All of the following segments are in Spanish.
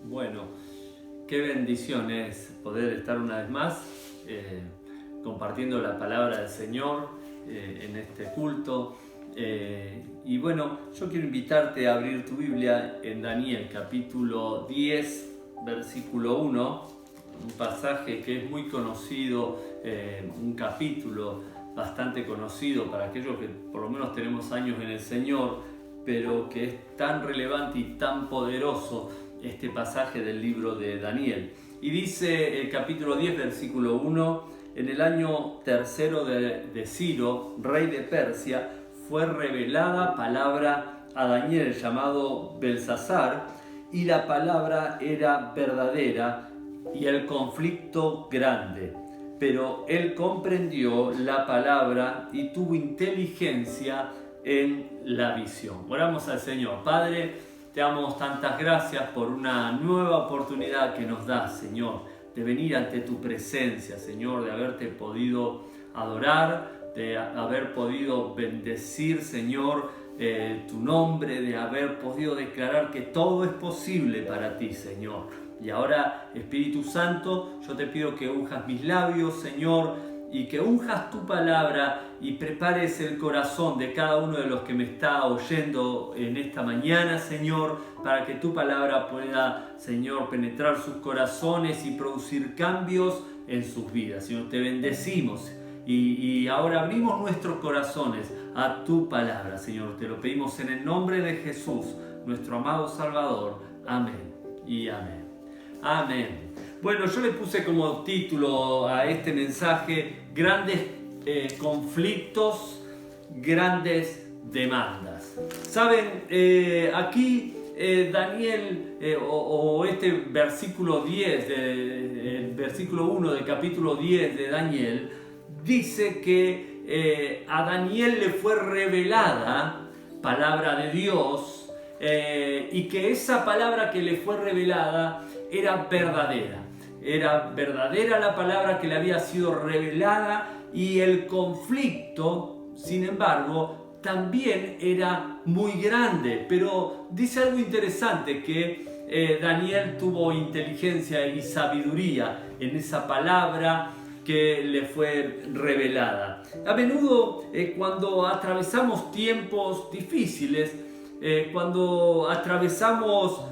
Bueno, qué bendición es poder estar una vez más compartiendo la palabra del Señor en este culto. Y bueno, yo quiero invitarte a abrir tu Biblia en Daniel capítulo 10, versículo 1, un pasaje que es muy conocido, un capítulo bastante conocido para aquellos que por lo menos tenemos años en el Señor, pero que es tan relevante y tan poderoso este pasaje del libro de Daniel. Y dice el capítulo 10, versículo 1, en el año tercero de Ciro, rey de Persia, fue revelada palabra a Daniel llamado Belsasar, y la palabra era verdadera y el conflicto grande. Pero él comprendió la palabra y tuvo inteligencia en la visión. Oramos al Señor. Padre, te damos tantas gracias por una nueva oportunidad que nos das, Señor, de venir ante tu presencia, Señor, de haberte podido adorar, de haber podido bendecir, Señor, tu nombre, de haber podido declarar que todo es posible para ti, Señor. Y ahora, Espíritu Santo, yo te pido que unjas mis labios, Señor, y que unjas tu palabra y prepares el corazón de cada uno de los que me está oyendo en esta mañana, Señor, para que tu palabra pueda, Señor, penetrar sus corazones y producir cambios en sus vidas. Señor, te bendecimos y ahora abrimos nuestros corazones a tu palabra, Señor. Te lo pedimos en el nombre de Jesús, nuestro amado Salvador. Amén y amén. Amén. Bueno, yo le puse como título a este mensaje grandes conflictos, grandes demandas. Saben, aquí Daniel, o este versículo 10, el versículo 1 del capítulo 10 de Daniel, dice que a Daniel le fue revelada palabra de Dios y que esa palabra que le fue revelada era verdadera. Era verdadera la palabra que le había sido revelada y el conflicto, sin embargo, también era muy grande. Pero dice algo interesante, que Daniel tuvo inteligencia y sabiduría en esa palabra que le fue revelada. A menudo cuando atravesamos tiempos difíciles, cuando atravesamos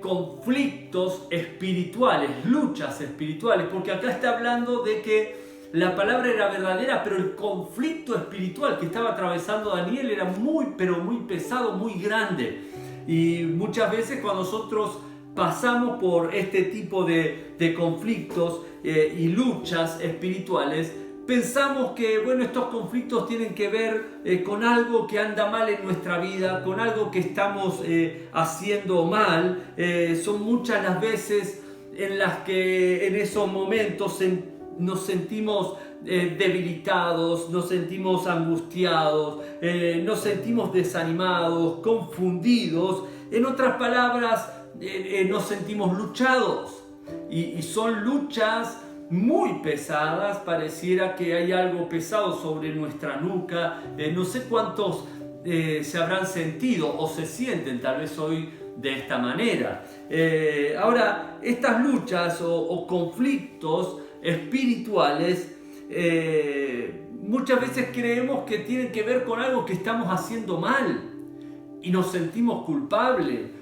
conflictos espirituales, luchas espirituales, porque acá está hablando de que la palabra era verdadera, pero el conflicto espiritual que estaba atravesando Daniel era muy, pero muy pesado, muy grande. Y muchas veces cuando nosotros pasamos por este tipo de conflictos y luchas espirituales, pensamos que estos conflictos tienen que ver con algo que anda mal en nuestra vida, con algo que estamos haciendo mal. Son muchas las veces en las que en esos momentos nos sentimos debilitados, nos sentimos angustiados, nos sentimos desanimados, confundidos. En otras palabras, nos sentimos luchados. Y son luchas muy pesadas. Pareciera que hay algo pesado sobre nuestra nuca. No sé cuántos se habrán sentido o se sienten tal vez hoy de esta manera. Ahora, estas luchas o conflictos espirituales muchas veces creemos que tienen que ver con algo que estamos haciendo mal y nos sentimos culpables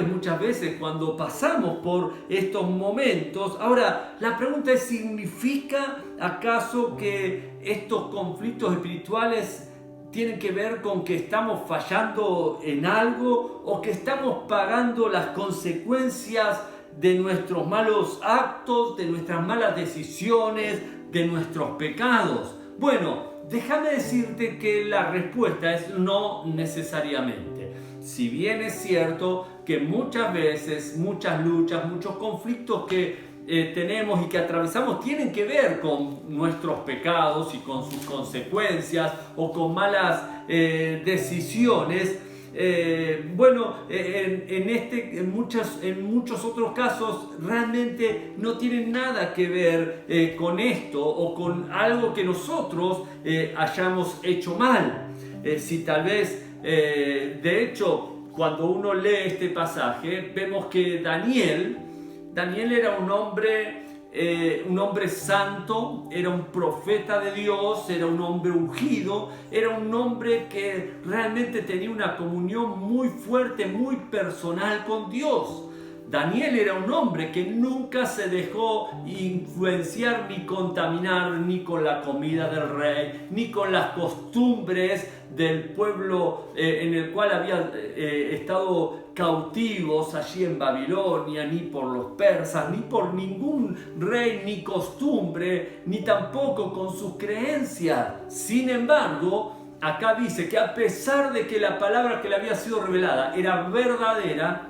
muchas veces cuando pasamos por estos momentos. Ahora, la pregunta es, ¿significa acaso que estos conflictos espirituales tienen que ver con que estamos fallando en algo o que estamos pagando las consecuencias de nuestros malos actos, de nuestras malas decisiones, de nuestros pecados? Bueno, déjame decirte que la respuesta es no necesariamente. Si bien es cierto que muchas veces, muchas luchas, muchos conflictos que tenemos y que atravesamos tienen que ver con nuestros pecados y con sus consecuencias o con malas decisiones, en muchos otros casos realmente no tienen nada que ver con esto o con algo que nosotros hayamos hecho mal. Si tal vez, de hecho, cuando uno lee este pasaje, vemos que Daniel era un hombre santo, era un profeta de Dios, era un hombre ungido, era un hombre que realmente tenía una comunión muy fuerte, muy personal con Dios. Daniel era un hombre que nunca se dejó influenciar ni contaminar ni con la comida del rey, ni con las costumbres del pueblo en el cual había estado cautivos allí en Babilonia, ni por los persas, ni por ningún rey, ni costumbre, ni tampoco con sus creencias. Sin embargo, acá dice que a pesar de que la palabra que le había sido revelada era verdadera,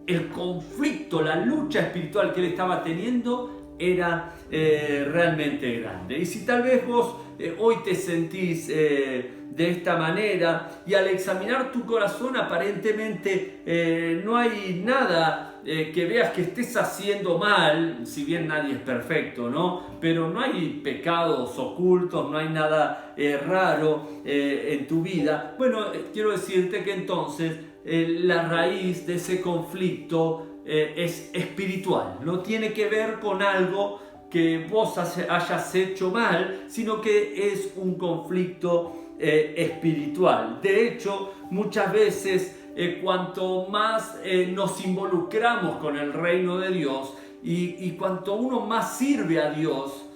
el conflicto, la lucha espiritual que él estaba teniendo era realmente grande. Y si tal vez vos hoy te sentís de esta manera y al examinar tu corazón aparentemente no hay nada que veas que estés haciendo mal, si bien nadie es perfecto, ¿no? Pero no hay pecados ocultos, no hay nada raro en tu vida. Bueno, quiero decirte que entonces la raíz de ese conflicto es espiritual, no tiene que ver con algo que vos hayas hecho mal, sino que es un conflicto espiritual. De hecho, muchas veces cuanto más nos involucramos con el reino de Dios y cuanto uno más sirve a Dios,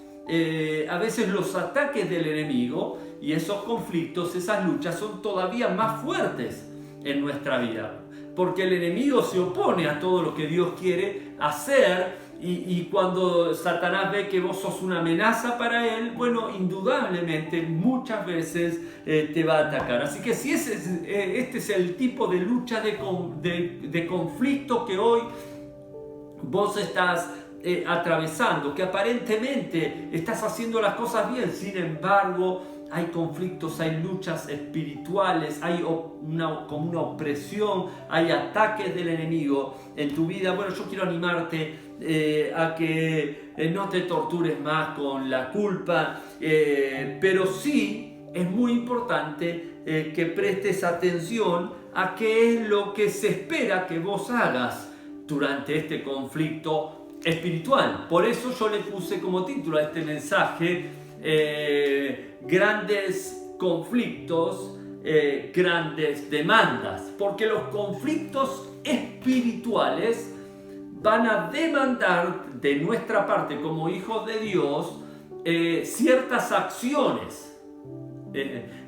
a veces los ataques del enemigo y esos conflictos, esas luchas son todavía más fuertes en nuestra vida, porque el enemigo se opone a todo lo que Dios quiere hacer y cuando Satanás ve que vos sos una amenaza para él, bueno, indudablemente muchas veces te va a atacar. Así que si este es el tipo de lucha, de conflicto que hoy vos estás atravesando, que aparentemente estás haciendo las cosas bien, sin embargo hay conflictos, hay luchas espirituales, hay como una opresión, hay ataques del enemigo en tu vida. Bueno, yo quiero animarte a que no te tortures más con la culpa, pero sí es muy importante que prestes atención a qué es lo que se espera que vos hagas durante este conflicto espiritual. Por eso yo le puse como título a este mensaje grandes conflictos, grandes demandas, porque los conflictos espirituales van a demandar de nuestra parte como hijos de Dios ciertas acciones,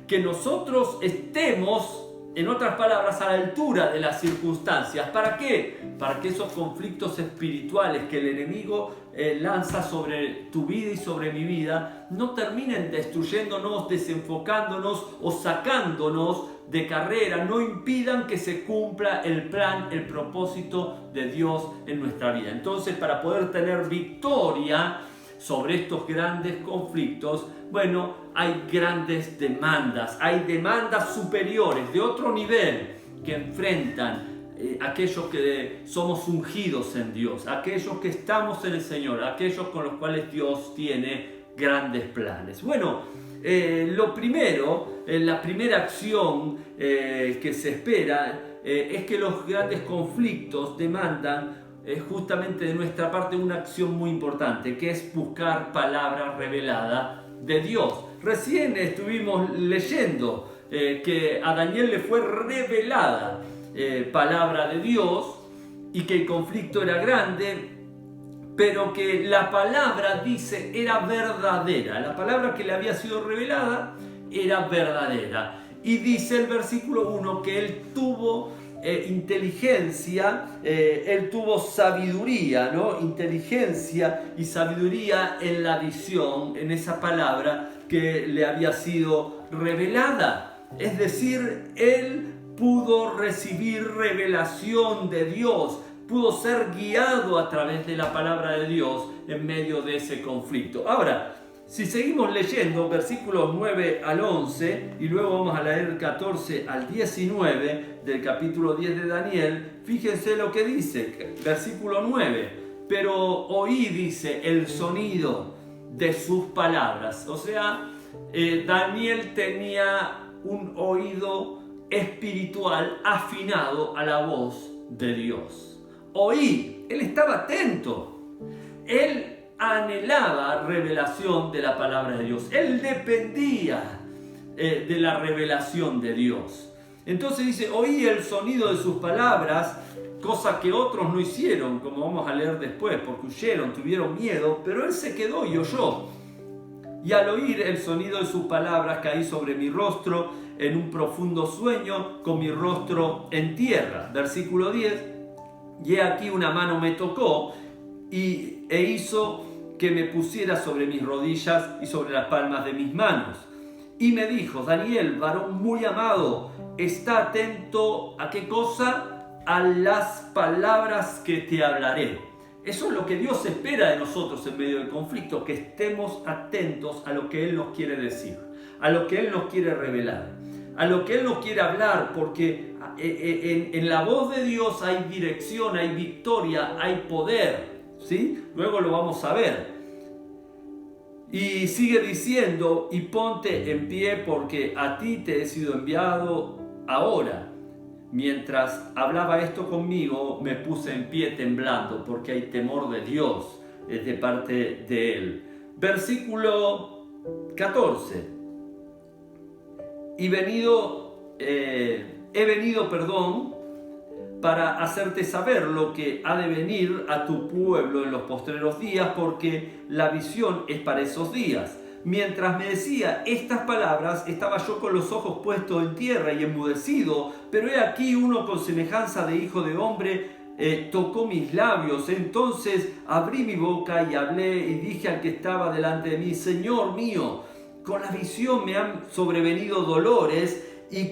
que nosotros estemos, en otras palabras, a la altura de las circunstancias. ¿Para qué? Para que esos conflictos espirituales que el enemigo lanza sobre tu vida y sobre mi vida no terminen destruyéndonos, desenfocándonos o sacándonos de carrera, no impidan que se cumpla el plan, el propósito de Dios en nuestra vida. Entonces, para poder tener victoria sobre estos grandes conflictos, bueno, hay grandes demandas, hay demandas superiores de otro nivel que enfrentan aquellos que somos ungidos en Dios, aquellos que estamos en el Señor, aquellos con los cuales Dios tiene grandes planes. Bueno, lo primero, la primera acción que se espera es que los grandes conflictos demandan justamente de nuestra parte una acción muy importante, que es buscar palabra revelada de Dios. Recién estuvimos leyendo que a Daniel le fue revelada palabra de Dios y que el conflicto era grande, pero que la palabra, dice, era verdadera. La palabra que le había sido revelada era verdadera. Y dice el versículo 1 que él tuvo inteligencia, él tuvo sabiduría, ¿no? Inteligencia y sabiduría en la visión, en esa palabra que le había sido revelada. Es decir, él pudo recibir revelación de Dios, pudo ser guiado a través de la palabra de Dios en medio de ese conflicto. Ahora, si seguimos leyendo versículos 9 al 11 y luego vamos a leer 14 al 19 del capítulo 10 de Daniel, fíjense lo que dice, versículo 9, pero oí, dice, el sonido de sus palabras. O sea, Daniel tenía un oído espiritual afinado a la voz de Dios. Oí, él estaba atento, él anhelaba revelación de la palabra de Dios, él dependía de la revelación de Dios. Entonces dice, oí el sonido de sus palabras, cosa que otros no hicieron, como vamos a leer después, porque huyeron, tuvieron miedo, pero él se quedó y oyó. Y al oír el sonido de sus palabras caí sobre mi rostro en un profundo sueño, con mi rostro en tierra. Versículo 10, y he aquí una mano me tocó e hizo que me pusiera sobre mis rodillas y sobre las palmas de mis manos. Y me dijo, Daniel, varón muy amado, está atento ¿a qué cosa? A las palabras que te hablaré. Eso es lo que Dios espera de nosotros en medio del conflicto, que estemos atentos a lo que Él nos quiere decir, a lo que Él nos quiere revelar, a lo que Él nos quiere hablar, porque en la voz de Dios hay dirección, hay victoria, hay poder, ¿sí? Luego lo vamos a ver. Y sigue diciendo, y ponte en pie porque a ti te he sido enviado ahora. Mientras hablaba esto conmigo, me puse en pie temblando, porque hay temor de Dios de parte de Él. Versículo 14. He venido, para hacerte saber lo que ha de venir a tu pueblo en los postreros días, porque la visión es para esos días. Mientras me decía estas palabras, estaba yo con los ojos puestos en tierra y enmudecido, pero he aquí uno con semejanza de hijo de hombre tocó mis labios. Entonces abrí mi boca y hablé y dije al que estaba delante de mí, Señor mío, con la visión me han sobrevenido dolores y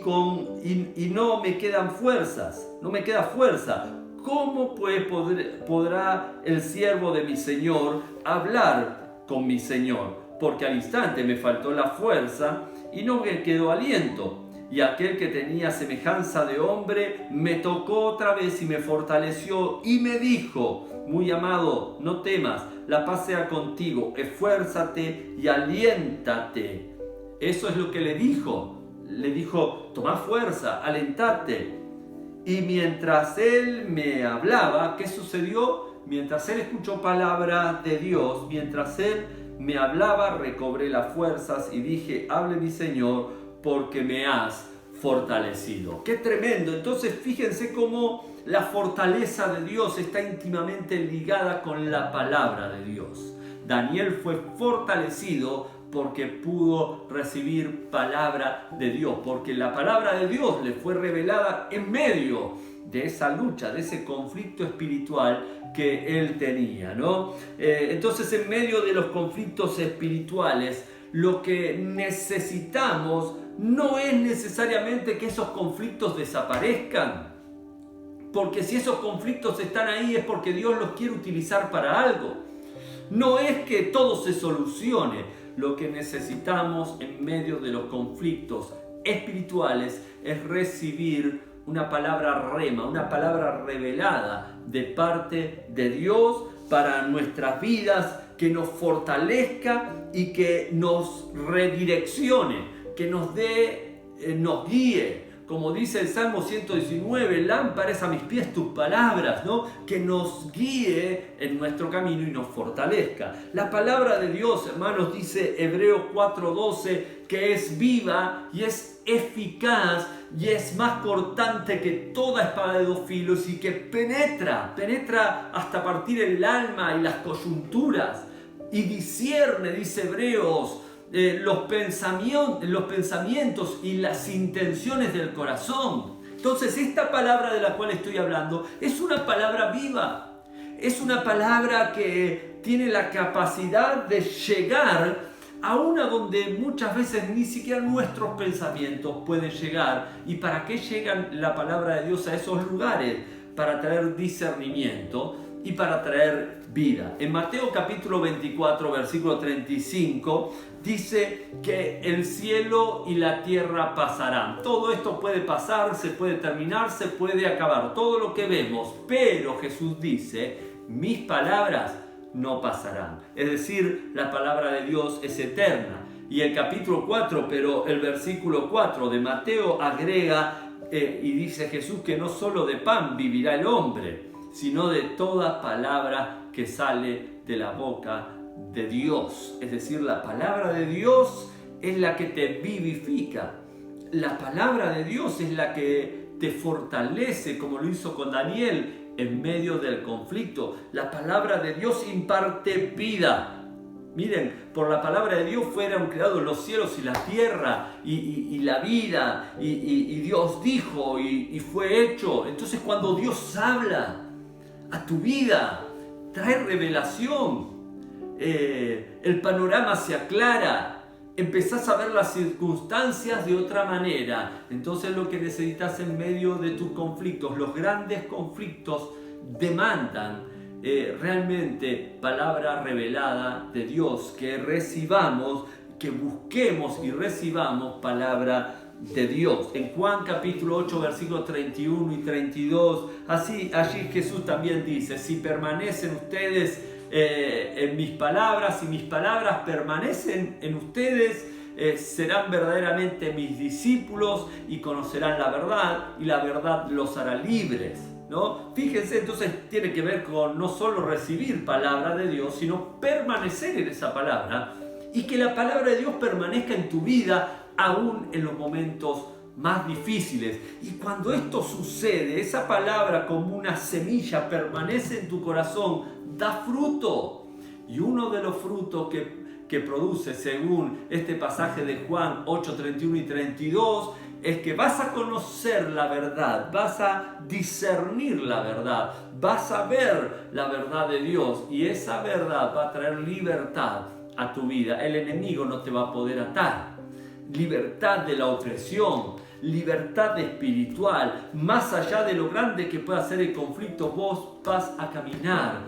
no me quedan fuerzas, no me queda fuerza. ¿Cómo pues podrá el siervo de mi Señor hablar con mi Señor? Porque al instante me faltó la fuerza y no me quedó aliento. Y aquel que tenía semejanza de hombre me tocó otra vez y me fortaleció y me dijo, muy amado, no temas, la paz sea contigo, esfuérzate y aliéntate. Eso es lo que le dijo. Le dijo, toma fuerza, alentate. Y mientras él me hablaba, ¿qué sucedió? Mientras él escuchó palabra de Dios, mientras él me hablaba, recobré las fuerzas y dije, hable mi Señor, porque me has fortalecido. ¡Qué tremendo! Entonces fíjense cómo la fortaleza de Dios está íntimamente ligada con la palabra de Dios. Daniel fue fortalecido porque pudo recibir palabra de Dios, porque la palabra de Dios le fue revelada en medio de esa lucha, de ese conflicto espiritual que él tenía, ¿no? Entonces, en medio de los conflictos espirituales, lo que necesitamos no es necesariamente que esos conflictos desaparezcan, porque si esos conflictos están ahí es porque Dios los quiere utilizar para algo. No es que todo se solucione. Lo que necesitamos en medio de los conflictos espirituales es recibir una palabra rema, una palabra revelada de parte de Dios para nuestras vidas, que nos fortalezca y que nos redireccione, que nos guíe. Como dice el Salmo 119, lámpara es a mis pies tus palabras, ¿no? Que nos guíe en nuestro camino y nos fortalezca. La palabra de Dios, hermanos, dice Hebreos 4:12, que es viva y es eficaz y es más cortante que toda espada de dos filos y que penetra hasta partir el alma y las coyunturas y discierne, dice Hebreos, los pensamientos y las intenciones del corazón. Entonces, esta palabra de la cual estoy hablando es una palabra viva, es una palabra que tiene la capacidad de llegar a una donde muchas veces ni siquiera nuestros pensamientos pueden llegar. ¿Y para qué llega la palabra de Dios a esos lugares? Para traer discernimiento y para traer vida. En Mateo capítulo 24, versículo 35, dice que el cielo y la tierra pasarán. Todo esto puede pasar, se puede terminar, se puede acabar, todo lo que vemos. Pero Jesús dice, mis palabras no pasarán. Es decir, la palabra de Dios es eterna. Y el capítulo 4, pero el versículo 4 de Mateo agrega y dice Jesús que no solo de pan vivirá el hombre, sino de toda palabra que sale de la boca de Dios. Es decir, la palabra de Dios es la que te vivifica. La palabra de Dios es la que te fortalece, como lo hizo con Daniel en medio del conflicto. La palabra de Dios imparte vida. Miren, por la palabra de Dios fueron creados los cielos y la tierra y la vida, y Dios dijo y fue hecho. Entonces cuando Dios habla a tu vida, trae revelación, el panorama se aclara, empezás a ver las circunstancias de otra manera. Entonces lo que necesitas en medio de tus conflictos, los grandes conflictos, demandan realmente palabra revelada de Dios, que recibamos, que busquemos y recibamos palabra de Dios. En Juan capítulo 8 versículos 31 y 32, allí Jesús también dice: si permanecen ustedes en mis palabras, y mis palabras permanecen en ustedes, serán verdaderamente mis discípulos y conocerán la verdad, y la verdad los hará libres, ¿no? Fíjense, entonces tiene que ver con no solo recibir palabra de Dios, sino permanecer en esa palabra, y que la palabra de Dios permanezca en tu vida aún en los momentos más difíciles. Y cuando esto sucede, esa palabra como una semilla permanece en tu corazón, da fruto. Y uno de los frutos que produce, según este pasaje de Juan 8, 31 y 32, es que vas a conocer la verdad, vas a discernir la verdad, vas a ver la verdad de Dios, y esa verdad va a traer libertad a tu vida. El enemigo no te va a poder atar. Libertad de la opresión, libertad espiritual. Más allá de lo grande que pueda ser el conflicto, vos vas a caminar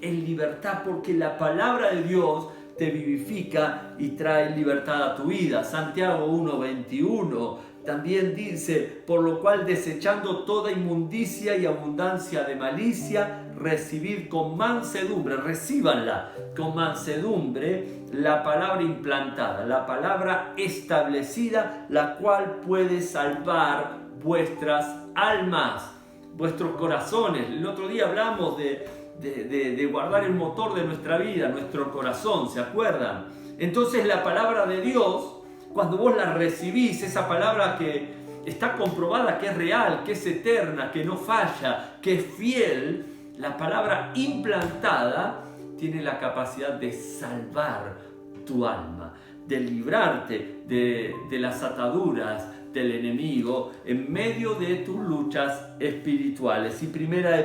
en libertad, porque la palabra de Dios te vivifica y trae libertad a tu vida. Santiago 1:21 también dice: por lo cual, desechando toda inmundicia y abundancia de malicia, recibid con mansedumbre, recíbanla con mansedumbre, la palabra implantada, la palabra establecida, la cual puede salvar vuestras almas, vuestros corazones. El otro día hablamos de guardar el motor de nuestra vida, nuestro corazón, ¿se acuerdan? Entonces la palabra de Dios, cuando vos la recibís, esa palabra que está comprobada, que es real, que es eterna, que no falla, que es fiel, la palabra implantada tiene la capacidad de salvar tu alma, de librarte de las ataduras del enemigo en medio de tus luchas espirituales. Y primera de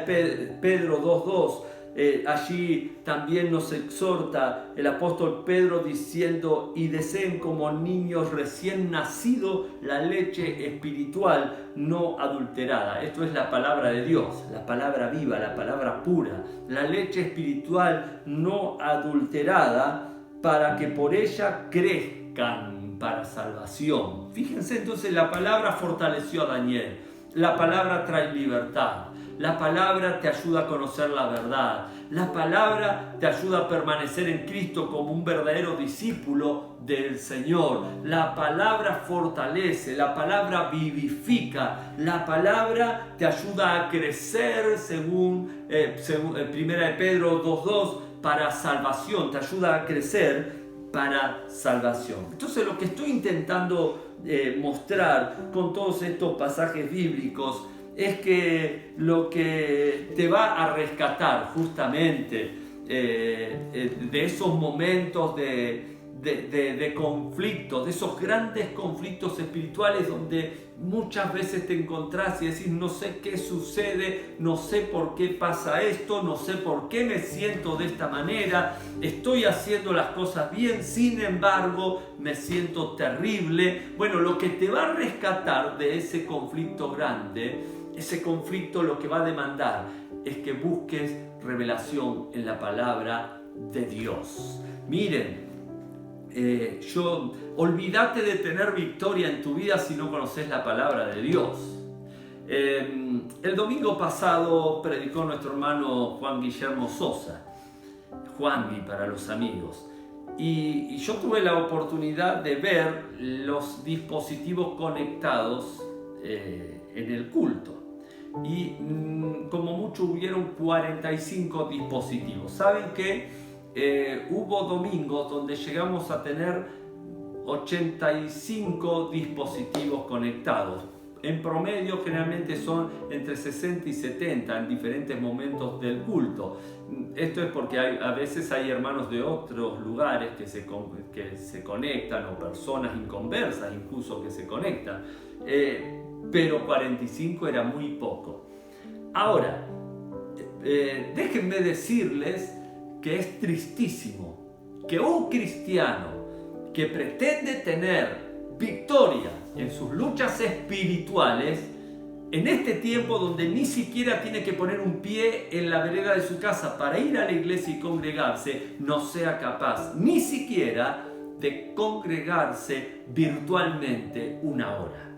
Pedro 2:2, allí también nos exhorta el apóstol Pedro diciendo: y deseen como niños recién nacidos la leche espiritual no adulterada. Esto es la palabra de Dios, la palabra viva, la palabra pura, la leche espiritual no adulterada, para que por ella crezcan para salvación. Fíjense, entonces la palabra fortaleció a Daniel, la palabra trae libertad, la palabra te ayuda a conocer la verdad, la palabra te ayuda a permanecer en Cristo como un verdadero discípulo del Señor. La palabra fortalece, la palabra vivifica, la palabra te ayuda a crecer según primera de Pedro 2:2, para salvación, te ayuda a crecer para salvación. Entonces lo que estoy intentando mostrar con todos estos pasajes bíblicos es que lo que te va a rescatar justamente de esos momentos de conflictos, de esos grandes conflictos espirituales donde muchas veces te encontrás y decís: no sé qué sucede, no sé por qué pasa esto, no sé por qué me siento de esta manera, estoy haciendo las cosas bien, sin embargo me siento terrible. Bueno, lo que te va a rescatar de ese conflicto grande, ese conflicto, lo que va a demandar es que busques revelación en la palabra de Dios. Miren, olvídate de tener victoria en tu vida si no conoces la palabra de Dios. El domingo pasado predicó nuestro hermano Juan Guillermo Sosa, Juanmi para los amigos, y yo tuve la oportunidad de ver los dispositivos conectados en el culto. Y como mucho hubieron 45 dispositivos. Saben que hubo domingos donde llegamos a tener 85 dispositivos conectados. En promedio generalmente son entre 60 y 70 en diferentes momentos del culto. Esto es porque a veces hay hermanos de otros lugares que se conectan, o personas inconversas incluso que se conectan. Pero 45 era muy poco. Ahora, déjenme decirles que es tristísimo que un cristiano que pretende tener victoria en sus luchas espirituales, en este tiempo donde ni siquiera tiene que poner un pie en la vereda de su casa para ir a la iglesia y congregarse, no sea capaz ni siquiera de congregarse virtualmente una hora.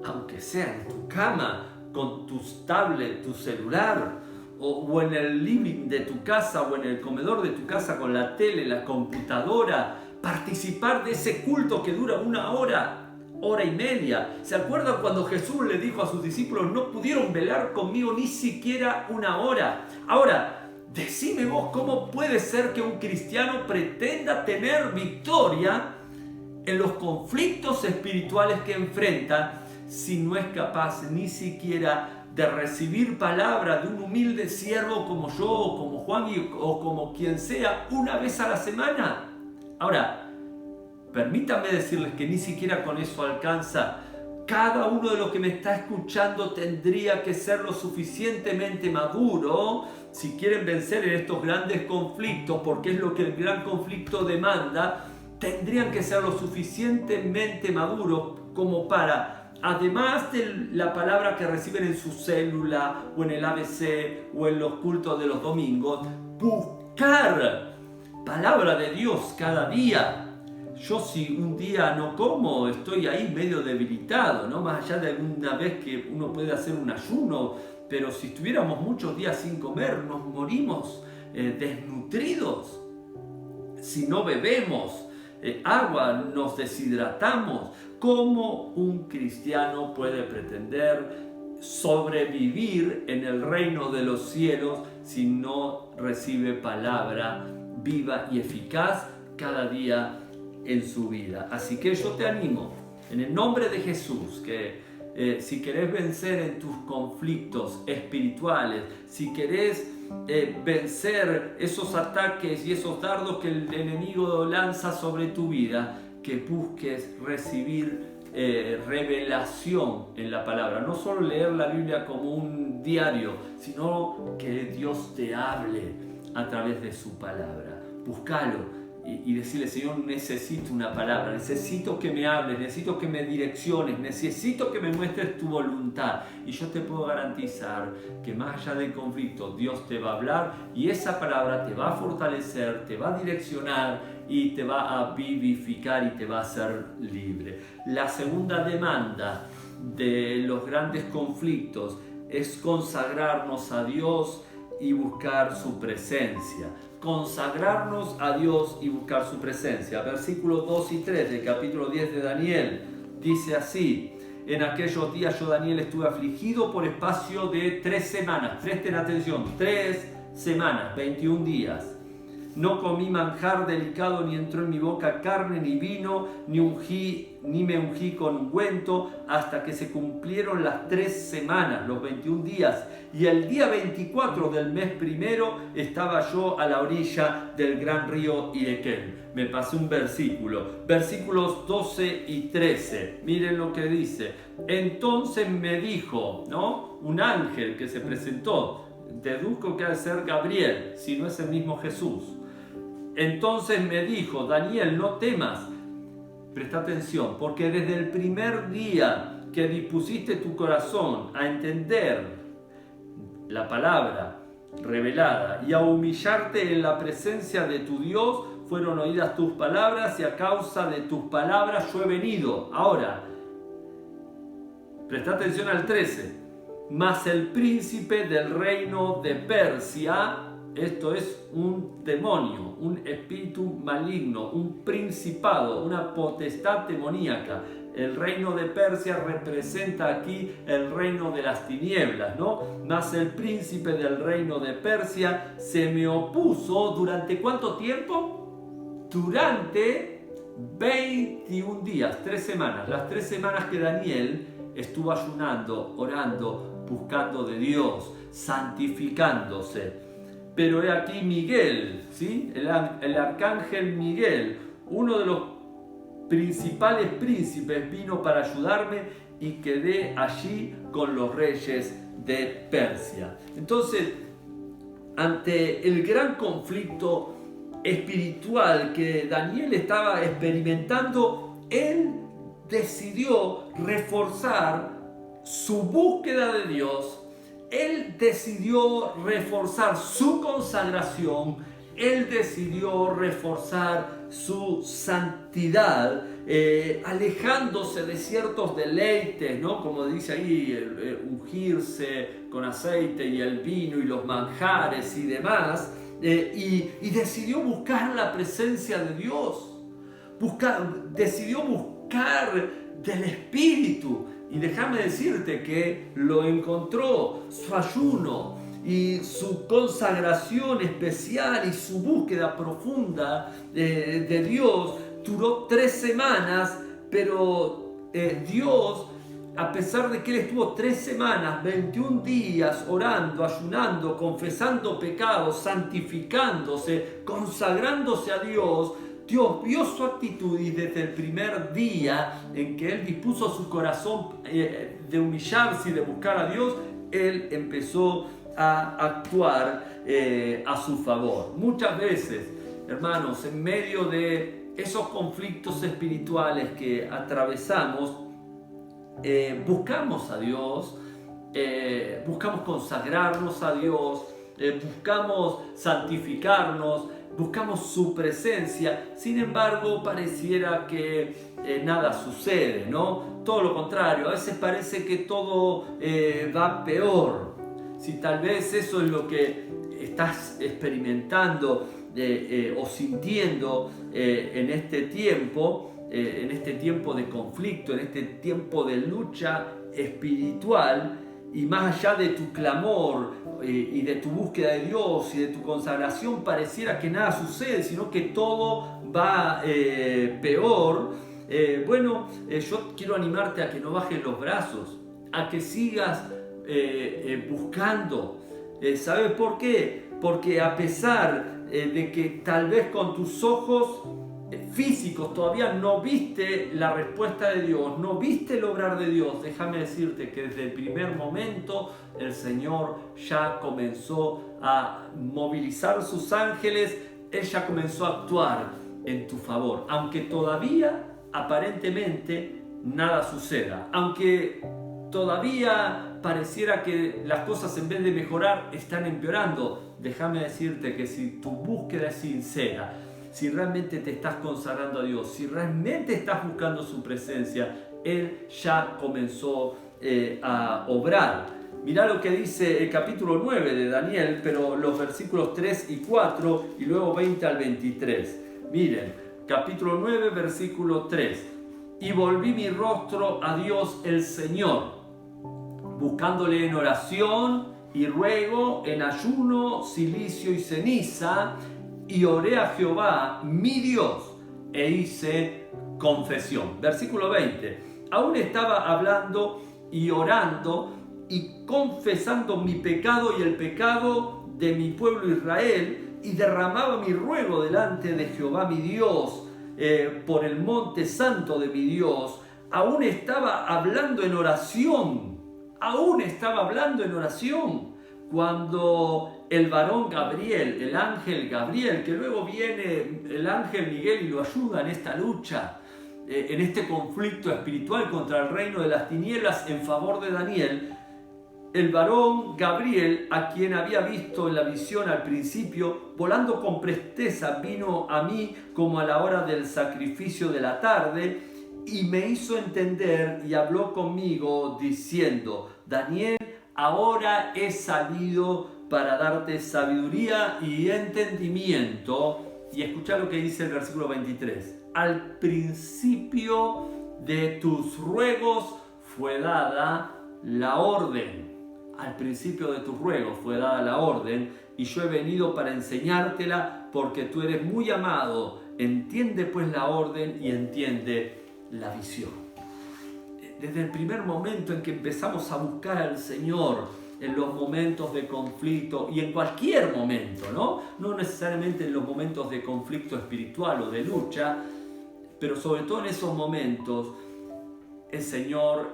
Aunque sea en tu cama, con tus tablets, tu celular, o en el living de tu casa, o en el comedor de tu casa con la tele, la computadora, participar de ese culto que dura una hora, hora y media. ¿Se acuerdan cuando Jesús le dijo a sus discípulos, no pudieron velar conmigo ni siquiera una hora? Ahora, decime vos, ¿cómo puede ser que un cristiano pretenda tener victoria en los conflictos espirituales que enfrenta si no es capaz ni siquiera de recibir palabra de un humilde siervo como yo, o como Juan, o como quien sea, una vez a la semana? Ahora, permítanme decirles que ni siquiera con eso alcanza. Cada uno de los que me está escuchando tendría que ser lo suficientemente maduro si quieren vencer en estos grandes conflictos, porque es lo que el gran conflicto demanda. Tendrían que ser lo suficientemente maduros como para, además de la palabra que reciben en su célula, o en el ABC, o en los cultos de los domingos, buscar palabra de Dios cada día. Yo, si un día no como, estoy ahí medio debilitado, ¿no? Más allá de alguna vez que uno puede hacer un ayuno, pero si estuviéramos muchos días sin comer, nos morimos desnutridos. Si no bebemos agua, nos deshidratamos. ¿Cómo un cristiano puede pretender sobrevivir en el reino de los cielos si no recibe palabra viva y eficaz cada día en su vida? Así que yo te animo, en el nombre de Jesús, que si querés vencer en tus conflictos espirituales, si querés vencer esos ataques y esos dardos que el enemigo lanza sobre tu vida, que busques recibir revelación en la palabra. No solo leer la Biblia como un diario, sino que Dios te hable a través de su palabra. Búscalo y decirle: Señor, necesito una palabra, necesito que me hables, necesito que me direcciones, necesito que me muestres tu voluntad. Y yo te puedo garantizar que más allá del conflicto, Dios te va a hablar, y esa palabra te va a fortalecer, te va a direccionar y te va a vivificar y te va a hacer libre. La segunda demanda de los grandes conflictos es consagrarnos a Dios y buscar su presencia. Consagrarnos a Dios y buscar su presencia. Versículos 2 y 3 del capítulo 10 de Daniel dice así: en aquellos días yo, Daniel, estuve afligido por espacio de 3 semanas. Presten atención, 3 semanas, 21 días. No comí manjar delicado, ni entró en mi boca carne ni vino, ni me ungí con ungüento, hasta que se cumplieron las 3 semanas, los 21 días. Y el día 24 del mes primero estaba yo a la orilla del gran río Hiddekel. Me pasé un versículo, versículos 12 y 13. Miren lo que dice. Entonces me dijo, ¿no?, un ángel que se presentó. Deduzco que ha de ser Gabriel, si no es el mismo Jesús. Entonces me dijo: Daniel, no temas. Presta atención, porque desde el primer día que dispusiste tu corazón a entender la palabra revelada y a humillarte en la presencia de tu Dios, fueron oídas tus palabras, y a causa de tus palabras yo he venido. Ahora, presta atención al 13. Mas el príncipe del reino de Persia, esto es un demonio, un espíritu maligno, un principado, una potestad demoníaca, el reino de Persia representa aquí el reino de las tinieblas, ¿no? Mas el príncipe del reino de Persia se me opuso ¿durante cuánto tiempo? Durante 21 días, 3 semanas, las 3 semanas que Daniel estuvo ayunando, orando, buscando de Dios, santificándose. Pero he aquí Miguel, ¿sí? el arcángel Miguel, uno de los principales príncipes, vino para ayudarme y quedé allí con los reyes de Persia. Entonces, ante el gran conflicto espiritual que Daniel estaba experimentando, él decidió reforzar su búsqueda de Dios. Él decidió reforzar su consagración, él decidió reforzar su santidad, alejándose de ciertos deleites, ¿no? Como dice ahí, ungirse con aceite y el vino y los manjares y demás, y decidió buscar la presencia de Dios, decidió buscar del Espíritu. Y déjame decirte que lo encontró. Su ayuno y su consagración especial y su búsqueda profunda de Dios duró 3 semanas, pero Dios, a pesar de que él estuvo 3 semanas, 21 días orando, ayunando, confesando pecados, santificándose, consagrándose a Dios, Dios vio su actitud y desde el primer día en que él dispuso su corazón de humillarse y de buscar a Dios, él empezó a actuar a su favor. Muchas veces, hermanos, en medio de esos conflictos espirituales que atravesamos, buscamos a Dios, buscamos consagrarnos a Dios, buscamos santificarnos, buscamos su presencia. Sin embargo, pareciera que nada sucede, ¿no? Todo lo contrario, a veces parece que todo va peor. Si tal vez eso es lo que estás experimentando o sintiendo en este tiempo de conflicto, en este tiempo de lucha espiritual, y más allá de tu clamor y de tu búsqueda de Dios y de tu consagración, pareciera que nada sucede, sino que todo va peor. Yo quiero animarte a que no bajes los brazos, a que sigas buscando. ¿Sabes por qué? Porque a pesar de que tal vez con tus ojos físicos todavía no viste la respuesta de Dios, no viste el obrar de Dios, déjame decirte que desde el primer momento el Señor ya comenzó a movilizar sus ángeles, Él ya comenzó a actuar en tu favor, aunque todavía aparentemente nada suceda, aunque todavía pareciera que las cosas en vez de mejorar están empeorando. Déjame decirte que si tu búsqueda es sincera, si realmente te estás consagrando a Dios, si realmente estás buscando su presencia, Él ya comenzó a obrar. Mirá lo que dice el capítulo 9 de Daniel, pero los versículos 3 y 4 y luego 20 al 23. Miren, capítulo 9, versículo 3. Y volví mi rostro a Dios el Señor, buscándole en oración y ruego, en ayuno, cilicio y ceniza, y oré a Jehová, mi Dios, e hice confesión. Versículo 20. Aún estaba hablando y orando y confesando mi pecado y el pecado de mi pueblo Israel, y derramaba mi ruego delante de Jehová, mi Dios, por el monte santo de mi Dios. Aún estaba hablando en oración. Cuando el varón Gabriel, el ángel Gabriel, que luego viene el ángel Miguel y lo ayuda en esta lucha, en este conflicto espiritual contra el reino de las tinieblas en favor de Daniel, el varón Gabriel, a quien había visto en la visión al principio, volando con presteza, vino a mí como a la hora del sacrificio de la tarde, y me hizo entender y habló conmigo diciendo: Daniel, ahora he salido para darte sabiduría y entendimiento. Y escuchá lo que dice el versículo 23. Al principio de tus ruegos fue dada la orden. Al principio de tus ruegos fue dada la orden, y yo he venido para enseñártela porque tú eres muy amado. Entiende pues la orden y entiende la visión. Desde el primer momento en que empezamos a buscar al Señor, en los momentos de conflicto y en cualquier momento, no necesariamente en los momentos de conflicto espiritual o de lucha, pero sobre todo en esos momentos, el Señor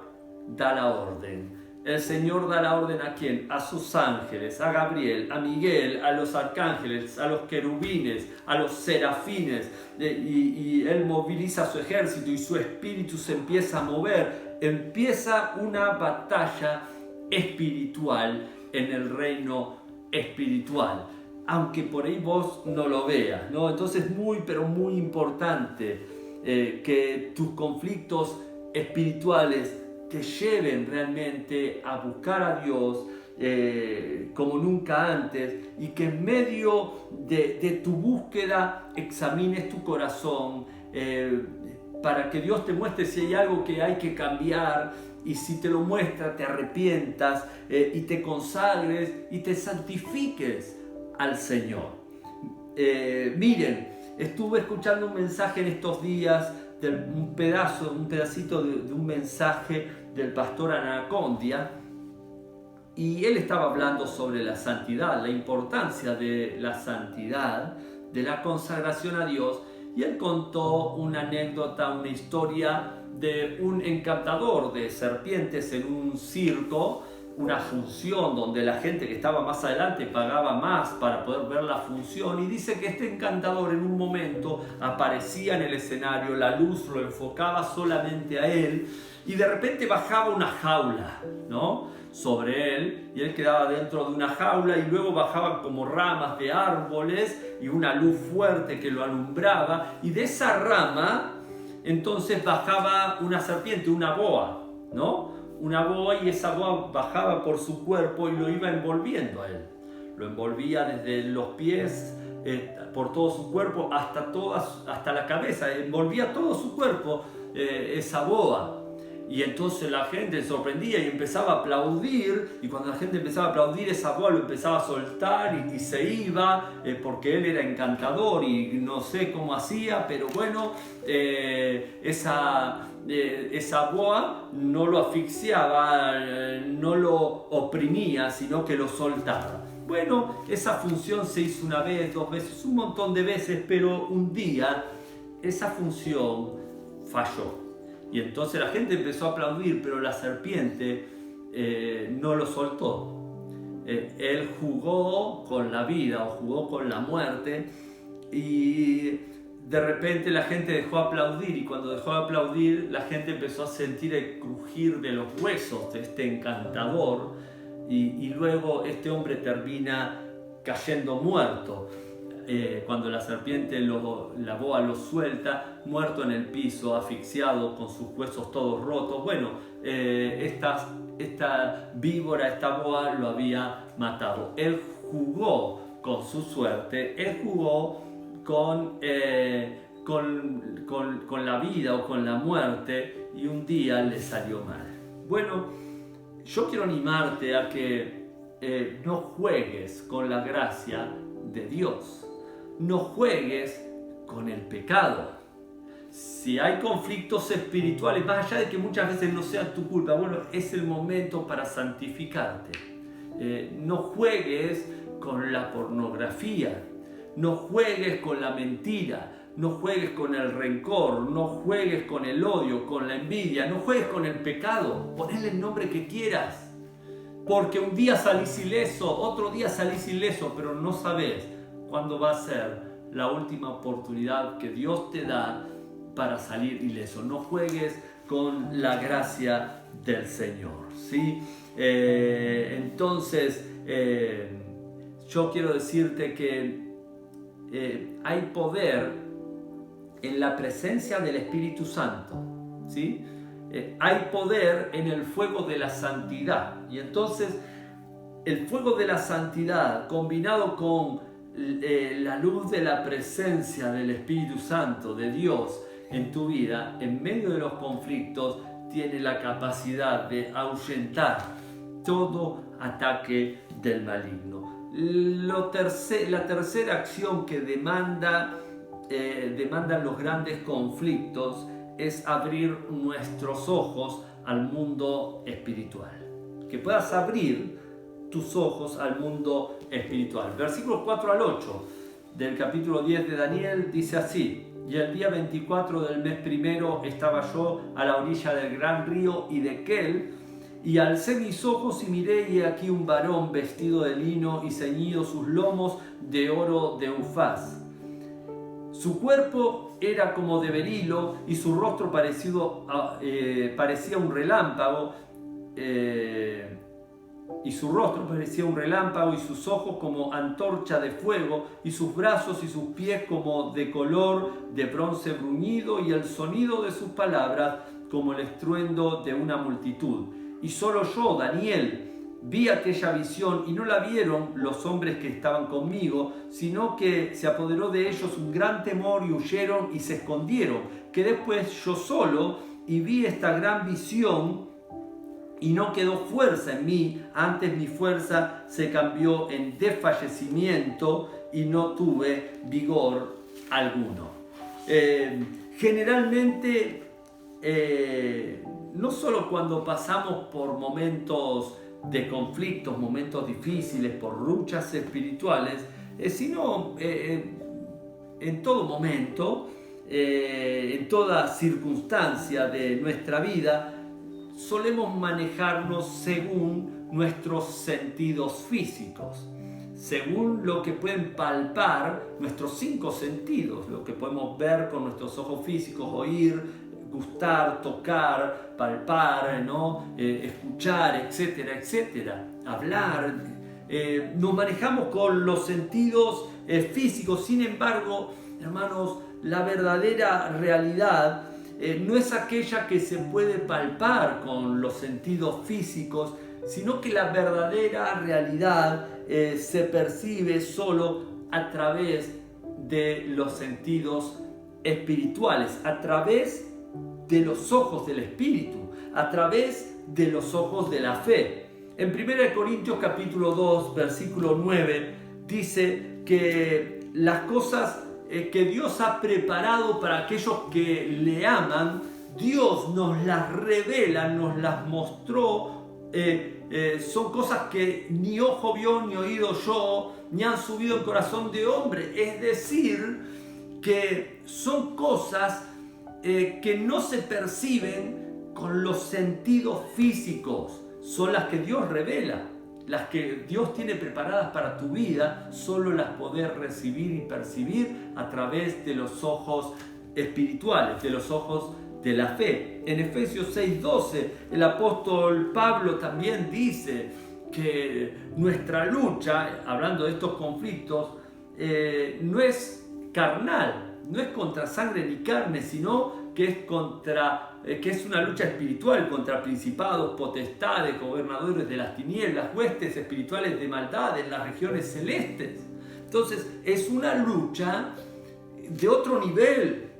da la orden. El Señor da la orden ¿a quién? A sus ángeles, a Gabriel, a Miguel, a los arcángeles, a los querubines, a los serafines, y Él moviliza su ejército y su espíritu se empieza a mover. Empieza una batalla espiritual en el reino espiritual, aunque por ahí vos no lo veas, Entonces pero muy importante que tus conflictos espirituales te lleven realmente a buscar a Dios como nunca antes, y que en medio de tu búsqueda examines tu corazón para que Dios te muestre si hay algo que hay que cambiar, y si te lo muestra te arrepientas y te consagres y te santifiques al Señor. Miren, estuve escuchando un mensaje en estos días, un pedacito de un mensaje del pastor Anacondia, y él estaba hablando sobre la santidad, la importancia de la santidad, de la consagración a Dios, y él contó una anécdota, una historia de un encantador de serpientes en un circo, una función donde la gente que estaba más adelante pagaba más para poder ver la función, y dice que este encantador en un momento aparecía en el escenario, la luz lo enfocaba solamente a él, y de repente bajaba una jaula, sobre él, y él quedaba dentro de una jaula, y luego bajaban como ramas de árboles y una luz fuerte que lo alumbraba, y de esa rama entonces bajaba una serpiente, una boa, una boa, y esa boa bajaba por su cuerpo y lo iba envolviendo a él. Lo envolvía desde los pies, por todo su cuerpo, hasta la cabeza, envolvía todo su cuerpo esa boa. Y entonces la gente se sorprendía y empezaba a aplaudir, y cuando la gente empezaba a aplaudir, esa boa lo empezaba a soltar y se iba, porque él era encantador y no sé cómo hacía, pero bueno, esa boa no lo asfixiaba, no lo oprimía, sino que lo soltaba. Bueno, esa función se hizo una vez, 2 veces, un montón de veces, pero un día esa función falló. Y entonces la gente empezó a aplaudir, pero la serpiente no lo soltó. Él jugó con la vida o jugó con la muerte, y de repente la gente dejó de aplaudir, y cuando dejó de aplaudir la gente empezó a sentir el crujir de los huesos de este encantador, y luego este hombre termina cayendo muerto. Cuando la serpiente, la boa lo suelta, muerto en el piso, asfixiado, con sus huesos todos rotos. Bueno, esta víbora, esta boa lo había matado. Él jugó con su suerte, él jugó con la vida o con la muerte, y un día le salió mal. Bueno, yo quiero animarte a que no juegues con la gracia de Dios. No juegues con el pecado. Si hay conflictos espirituales, más allá de que muchas veces no sea tu culpa, bueno, es el momento para santificarte. No juegues con la pornografía, no juegues con la mentira, no juegues con el rencor, no juegues con el odio, con la envidia, no juegues con el pecado. Ponle el nombre que quieras, porque un día salís ileso, otro día salís ileso, pero no sabés cuándo va a ser la última oportunidad que Dios te da para salir ileso. No juegues con la gracia del Señor, ¿sí? Entonces, yo quiero decirte que hay poder en la presencia del Espíritu Santo, ¿sí? Hay poder en el fuego de la santidad. Y entonces, el fuego de la santidad combinado con la luz de la presencia del Espíritu Santo, de Dios, en tu vida, en medio de los conflictos, tiene la capacidad de ahuyentar todo ataque del maligno. La tercera acción que demandan los grandes conflictos es abrir nuestros ojos al mundo espiritual. Que puedas abrir tus ojos al mundo espiritual. Versículos 4 al 8 del capítulo 10 de Daniel dice así: y el día 24 del mes primero estaba yo a la orilla del gran río Hiddekel, y alcé mis ojos y miré, y aquí un varón vestido de lino y ceñido sus lomos de oro de Ufaz. Su cuerpo era como de berilo y su rostro parecía un relámpago, y sus ojos como antorcha de fuego, y sus brazos y sus pies como de color de bronce bruñido, y el sonido de sus palabras como el estruendo de una multitud. Y solo yo, Daniel, vi aquella visión, y no la vieron los hombres que estaban conmigo, sino que se apoderó de ellos un gran temor, y huyeron y se escondieron. Quedé pues yo solo y vi esta gran visión, y no quedó fuerza en mí, antes mi fuerza se cambió en desfallecimiento y no tuve vigor alguno. Generalmente, no solo cuando pasamos por momentos de conflictos, momentos difíciles, por luchas espirituales, sino en todo momento, en toda circunstancia de nuestra vida, solemos manejarnos según nuestros sentidos físicos, según lo que pueden palpar nuestros 5 sentidos, lo que podemos ver con nuestros ojos físicos, oír, gustar, tocar, palpar, ¿no? Escuchar, etcétera, etcétera, hablar. Nos manejamos con los sentidos físicos. Sin embargo, hermanos, la verdadera realidad no es aquella que se puede palpar con los sentidos físicos, sino que la verdadera realidad se percibe solo a través de los sentidos espirituales, a través de los ojos del Espíritu, a través de los ojos de la fe. En 1 Corintios capítulo 2, versículo 9, dice que las cosas que Dios ha preparado para aquellos que le aman, Dios nos las revela, nos las mostró. Son cosas que ni ojo vio, ni oído oyó, ni han subido en corazón de hombre. Es decir, que son cosas que no se perciben con los sentidos físicos. Son las que Dios revela. Las que Dios tiene preparadas para tu vida, solo las podés recibir y percibir a través de los ojos espirituales, de los ojos de la fe. En Efesios 6:12, el apóstol Pablo también dice que nuestra lucha, hablando de estos conflictos, no es carnal, no es contra sangre ni carne, sino que es una lucha espiritual contra principados, potestades, gobernadores de las tinieblas, huestes espirituales de maldad en las regiones celestes. Entonces es una lucha de otro nivel.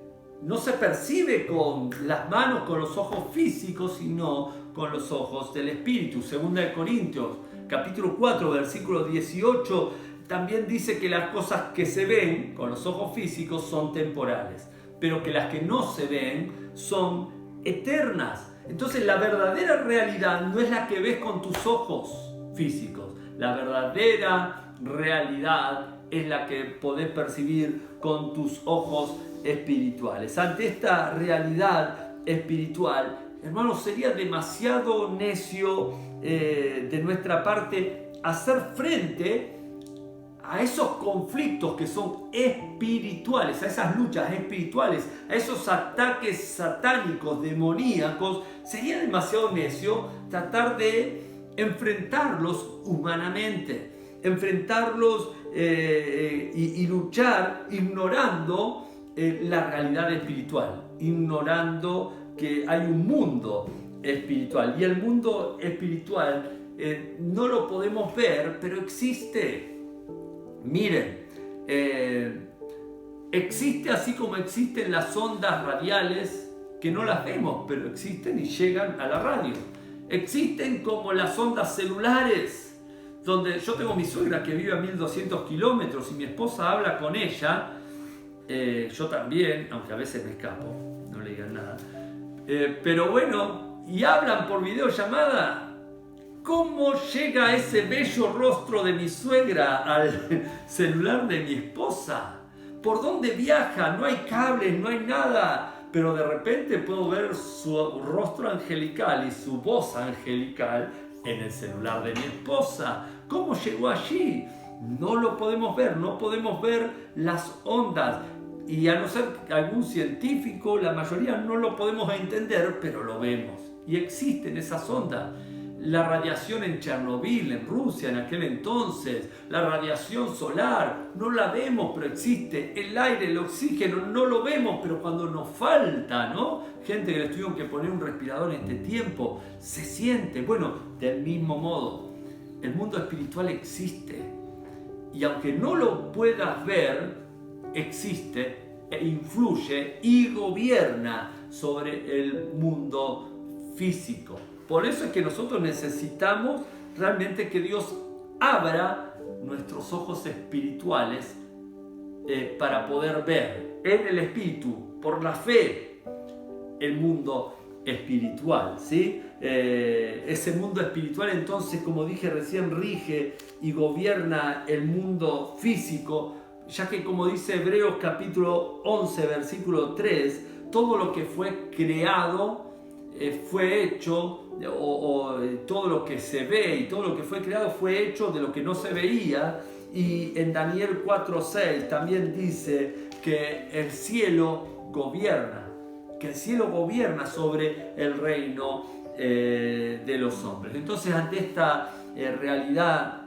No se percibe con las manos, con los ojos físicos, sino con los ojos del Espíritu. 2 Corintios capítulo 4, versículo 18, también dice que las cosas que se ven con los ojos físicos son temporales, pero que las que no se ven son eternas. Entonces la verdadera realidad no es la que ves con tus ojos físicos. La verdadera realidad es la que podés percibir con tus ojos espirituales. Ante esta realidad espiritual, hermanos, sería demasiado necio de nuestra parte hacer frente a esos conflictos que son espirituales, a esas luchas espirituales, a esos ataques satánicos, demoníacos. Sería demasiado necio tratar de enfrentarlos humanamente, enfrentarlos y luchar ignorando la realidad espiritual, ignorando que hay un mundo espiritual. Y el mundo espiritual no lo podemos ver, pero existe. Miren, existe así como existen las ondas radiales, que no las vemos, pero existen y llegan a la radio. Existen como las ondas celulares, donde yo tengo mi suegra que vive a 1200 kilómetros y mi esposa habla con ella, yo también, aunque a veces me escapo, no le digan nada, pero bueno, y hablan por videollamada. ¿Cómo llega ese bello rostro de mi suegra al celular de mi esposa? ¿Por dónde viaja? No hay cables, no hay nada, pero de repente puedo ver su rostro angelical y su voz angelical en el celular de mi esposa. ¿Cómo llegó allí? No lo podemos ver, no podemos ver las ondas. Y a no ser algún científico, la mayoría no lo podemos entender, pero lo vemos. Y existen esas ondas. La radiación en Chernobyl, en Rusia, en aquel entonces, la radiación solar, no la vemos, pero existe. El aire, el oxígeno, no lo vemos, pero cuando nos falta, ¿no? Gente que le tuvieron que poner un respirador en este tiempo, se siente. Bueno, del mismo modo, el mundo espiritual existe. Y aunque no lo puedas ver, existe e influye y gobierna sobre el mundo físico. Por eso es que nosotros necesitamos realmente que Dios abra nuestros ojos espirituales para poder ver en el espíritu, por la fe, el mundo espiritual, ¿sí? Ese mundo espiritual entonces, como dije recién, rige y gobierna el mundo físico, ya que como dice Hebreos capítulo 11, versículo 3, todo lo que fue creado fue hecho, todo lo que se ve y todo lo que fue creado fue hecho de lo que no se veía. Y en Daniel 4:6 también dice que el cielo gobierna, sobre el reino de los hombres. Entonces, ante esta realidad,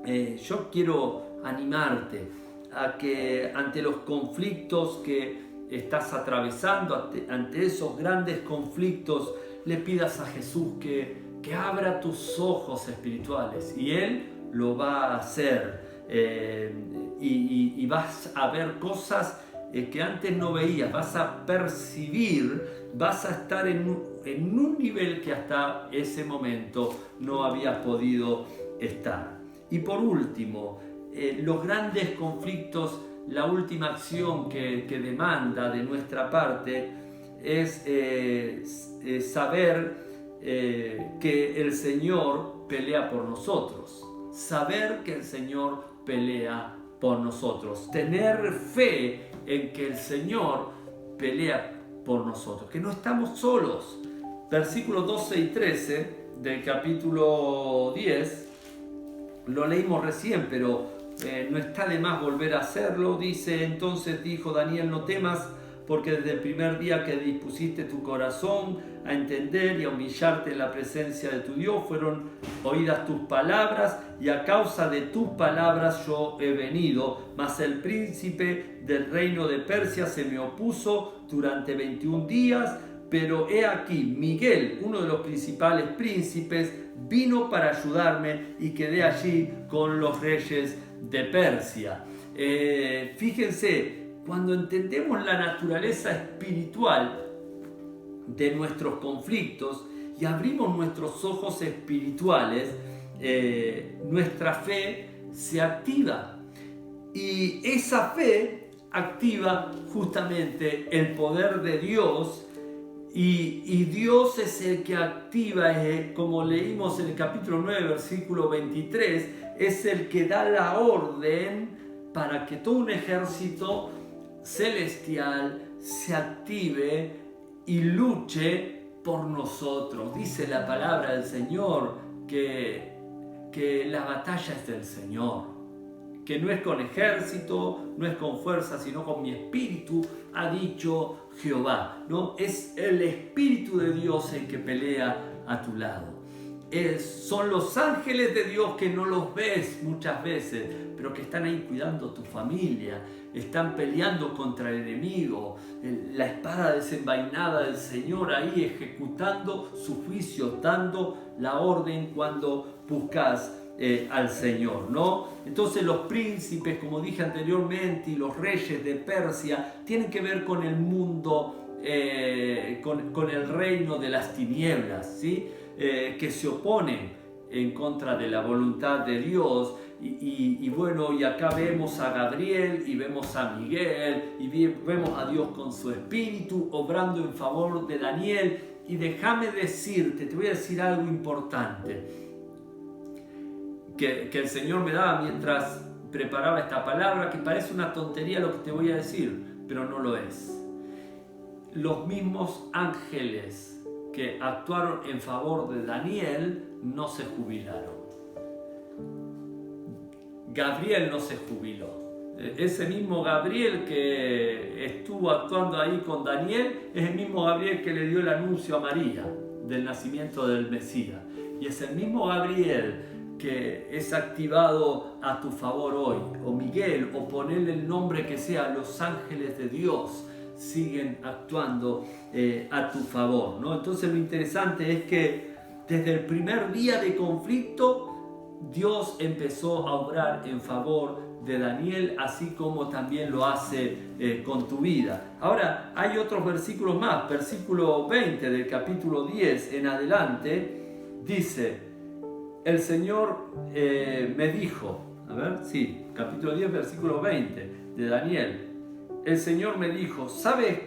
yo quiero animarte a que ante los conflictos que estás atravesando, ante esos grandes conflictos, le pidas a Jesús que abra tus ojos espirituales, y Él lo va a hacer, y vas a ver cosas que antes no veías, vas a percibir, vas a estar en un nivel que hasta ese momento no habías podido estar. Y por último, los grandes conflictos, la última acción que demanda de nuestra parte es saber que el Señor pelea por nosotros. Saber que el Señor pelea por nosotros. Tener fe en que el Señor pelea por nosotros, que no estamos solos. Versículos 12 y 13 del capítulo 10, lo leímos recién, pero no está de más volver a hacerlo. Dice: entonces dijo Daniel, no temas, porque desde el primer día que dispusiste tu corazón a entender y a humillarte en la presencia de tu Dios, fueron oídas tus palabras, y a causa de tus palabras yo he venido. Mas el príncipe del reino de Persia se me opuso durante 21 días, pero he aquí, Miguel, uno de los principales príncipes, vino para ayudarme, y quedé allí con los reyes de Persia. Fíjense, cuando entendemos la naturaleza espiritual de nuestros conflictos y abrimos nuestros ojos espirituales, nuestra fe se activa, y esa fe activa justamente el poder de Dios, y Dios es el que activa, como leímos en el capítulo 9, versículo 23, es el que da la orden para que todo un ejército celestial se active y luche por nosotros. Dice la palabra del Señor que la batalla es del Señor, que no es con ejército, no es con fuerza, sino con mi espíritu, ha dicho Jehová, ¿no? Es el Espíritu de Dios el que pelea a tu lado. Son los ángeles de Dios que no los ves muchas veces, pero que están ahí cuidando tu familia, están peleando contra el enemigo, la espada desenvainada del Señor ahí ejecutando su juicio, dando la orden cuando buscas al Señor, ¿no? Entonces los príncipes, como dije anteriormente, y los reyes de Persia tienen que ver con el mundo, con el reino de las tinieblas, ¿sí? Que se oponen en contra de la voluntad de Dios. Y bueno, y acá vemos a Gabriel y vemos a Miguel y vemos a Dios con su espíritu obrando en favor de Daniel. Y déjame decirte, te voy a decir algo importante que el Señor me daba mientras preparaba esta palabra, que parece una tontería lo que te voy a decir, pero no lo es. Los mismos ángeles que actuaron en favor de Daniel no se jubilaron. Gabriel no se jubiló. Ese mismo Gabriel que estuvo actuando ahí con Daniel es el mismo Gabriel que le dio el anuncio a María del nacimiento del Mesías. Y es el mismo Gabriel que es activado a tu favor hoy. O Miguel, o ponerle el nombre que sea, los ángeles de Dios siguen actuando a tu favor, ¿no? Entonces lo interesante es que desde el primer día de conflicto Dios empezó a obrar en favor de Daniel, así como también lo hace con tu vida. Ahora, hay otros versículos más. Versículo 20 del capítulo 10 en adelante, dice, el Señor me dijo, capítulo 10, versículo 20 de Daniel, el Señor me dijo, ¿sabes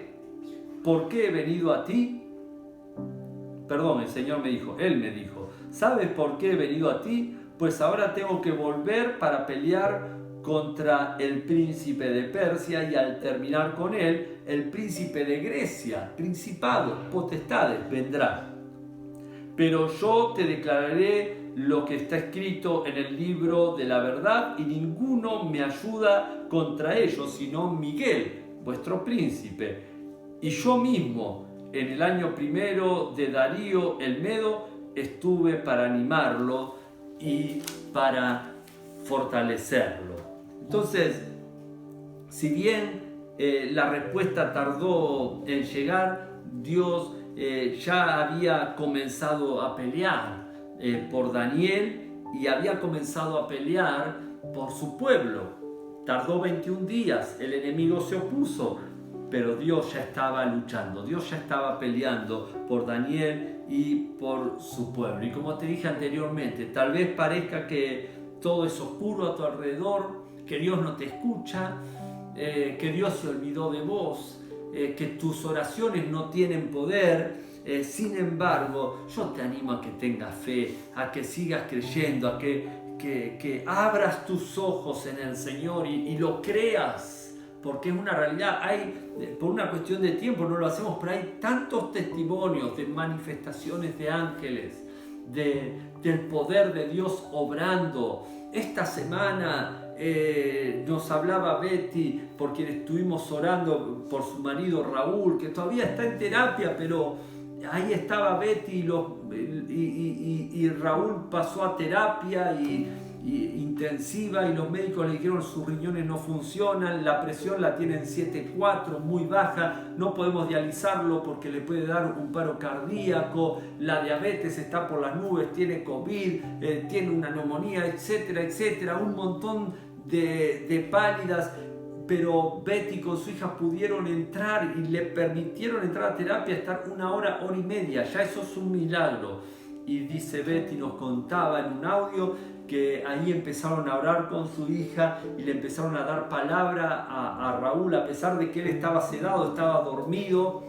por qué he venido a ti? Perdón, el Señor me dijo, Él me dijo, ¿sabes por qué he venido a ti? Pues ahora tengo que volver para pelear contra el príncipe de Persia y al terminar con él, el príncipe de Grecia, principados, potestades, vendrá. Pero yo te declararé lo que está escrito en el libro de la verdad y ninguno me ayuda contra ellos, sino Miguel, vuestro príncipe. Y yo mismo, en el año primero de Darío el Medo, estuve para animarlo y para fortalecerlo. Entonces, si bien la respuesta tardó en llegar, Dios ya había comenzado a pelear por Daniel y había comenzado a pelear por su pueblo. Tardó 21 días, el enemigo se opuso, pero Dios ya estaba luchando, Dios ya estaba peleando por Daniel y por su pueblo. Y como te dije anteriormente, tal vez parezca que todo es oscuro a tu alrededor, que Dios no te escucha, que Dios se olvidó de vos, que tus oraciones no tienen poder. Sin embargo, yo te animo a que tengas fe, a que sigas creyendo, a que abras tus ojos en el Señor y lo creas. Porque es una realidad. Por una cuestión de tiempo no lo hacemos, pero hay tantos testimonios de manifestaciones de ángeles, del poder de Dios obrando. Esta semana nos hablaba Betty, por quien estuvimos orando por su marido Raúl, que todavía está en terapia, pero ahí estaba Betty y Raúl pasó a terapia intensiva y los médicos le dijeron sus riñones no funcionan, la presión la tienen 7,4, muy baja, no podemos dializarlo porque le puede dar un paro cardíaco, la diabetes está por las nubes, tiene COVID, tiene una neumonía, etcétera, etcétera, un montón de pálidas. Pero Betty con su hija pudieron entrar y le permitieron entrar a terapia, estar 1 hora, 1 hora y media, ya eso es un milagro. Y dice Betty, nos contaba en un audio que ahí empezaron a orar con su hija y le empezaron a dar palabra a Raúl, a pesar de que él estaba sedado, estaba dormido,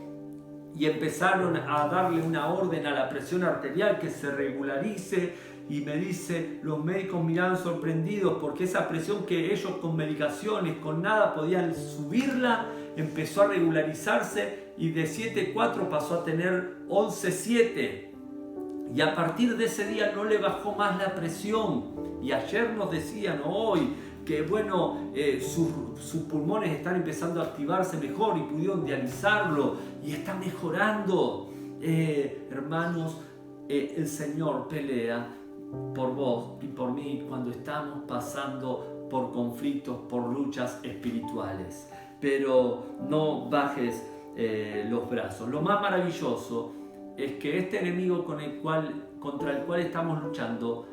y empezaron a darle una orden a la presión arterial que se regularice. Y me dice, los médicos miraban sorprendidos porque esa presión que ellos con medicaciones, con nada podían subirla, empezó a regularizarse y de 7,4 pasó a tener 11,7. Y a partir de ese día no le bajó más la presión. Y ayer nos decían, hoy, que bueno, sus pulmones están empezando a activarse mejor y pudieron dializarlo y está mejorando. Hermanos, el Señor pelea por vos y por mí cuando estamos pasando por conflictos, por luchas espirituales. Pero no bajes los brazos. Lo más maravilloso es que este enemigo contra el cual estamos luchando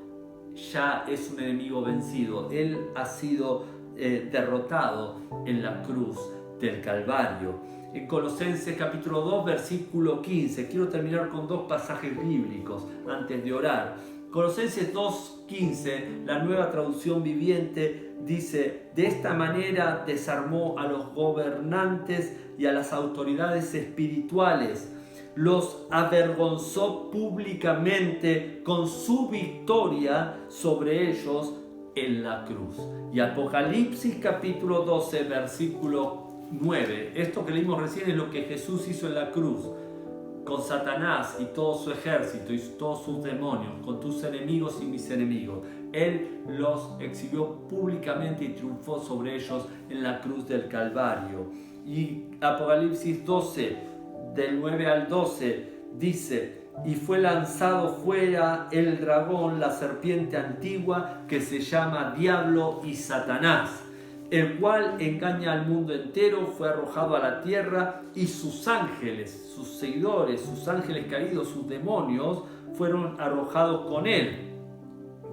ya es un enemigo vencido. Él ha sido derrotado en la cruz del Calvario. En Colosenses capítulo 2, versículo 15, quiero terminar con dos pasajes bíblicos antes de orar. Colosenses 2:15, la Nueva Traducción Viviente, dice: de esta manera desarmó a los gobernantes y a las autoridades espirituales, los avergonzó públicamente con su victoria sobre ellos en la cruz. Y Apocalipsis capítulo 12, versículo 9, esto que leímos recién es lo que Jesús hizo en la cruz con Satanás y todo su ejército y todos sus demonios, con tus enemigos y mis enemigos. Él los exhibió públicamente y triunfó sobre ellos en la cruz del Calvario. Y Apocalipsis 12, del 9 al 12, dice: y fue lanzado fuera el dragón, la serpiente antigua, que se llama Diablo y Satanás, el cual engaña al mundo entero. Fue arrojado a la tierra, y sus ángeles, sus seguidores, sus ángeles caídos, sus demonios, fueron arrojados con él.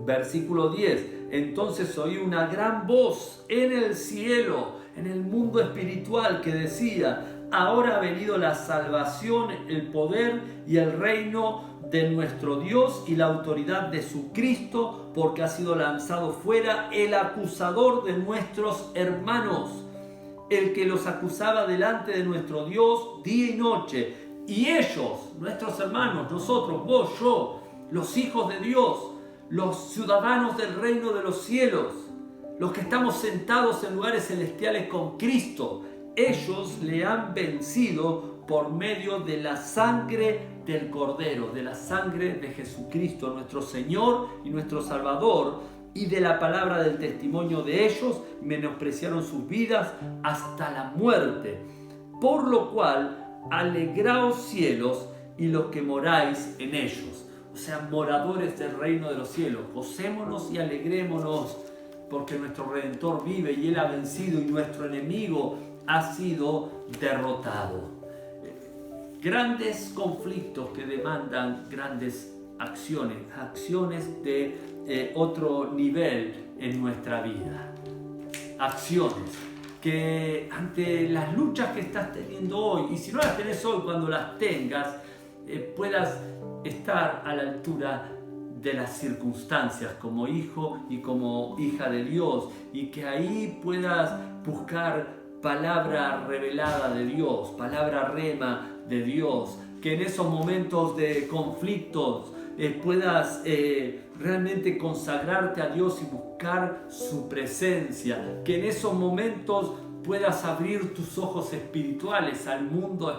Versículo 10. Entonces oí una gran voz en el cielo, en el mundo espiritual, que decía: ahora ha venido la salvación, el poder y el reino de nuestro Dios y la autoridad de su Cristo, porque ha sido lanzado fuera el acusador de nuestros hermanos, el que los acusaba delante de nuestro Dios día y noche. Y ellos, nuestros hermanos, nosotros, vos, yo, los hijos de Dios, los ciudadanos del reino de los cielos, los que estamos sentados en lugares celestiales con Cristo, ellos le han vencido por medio de la sangre del Cordero, de la sangre de Jesucristo, nuestro Señor y nuestro Salvador, y de la palabra del testimonio de ellos. Menospreciaron sus vidas hasta la muerte. Por lo cual, alegraos cielos y los que moráis en ellos. O sea, moradores del reino de los cielos, gocémonos y alegrémonos, porque nuestro Redentor vive y Él ha vencido y nuestro enemigo ha sido derrotado. Grandes conflictos que demandan grandes acciones de otro nivel en nuestra vida. Acciones que ante las luchas que estás teniendo hoy, y si no las tenés hoy, cuando las tengas, puedas estar a la altura de las circunstancias como hijo y como hija de Dios, y que ahí puedas buscar palabra revelada de Dios, palabra rema de Dios, que en esos momentos de conflictos puedas realmente consagrarte a Dios y buscar su presencia, que en esos momentos puedas abrir tus ojos espirituales al mundo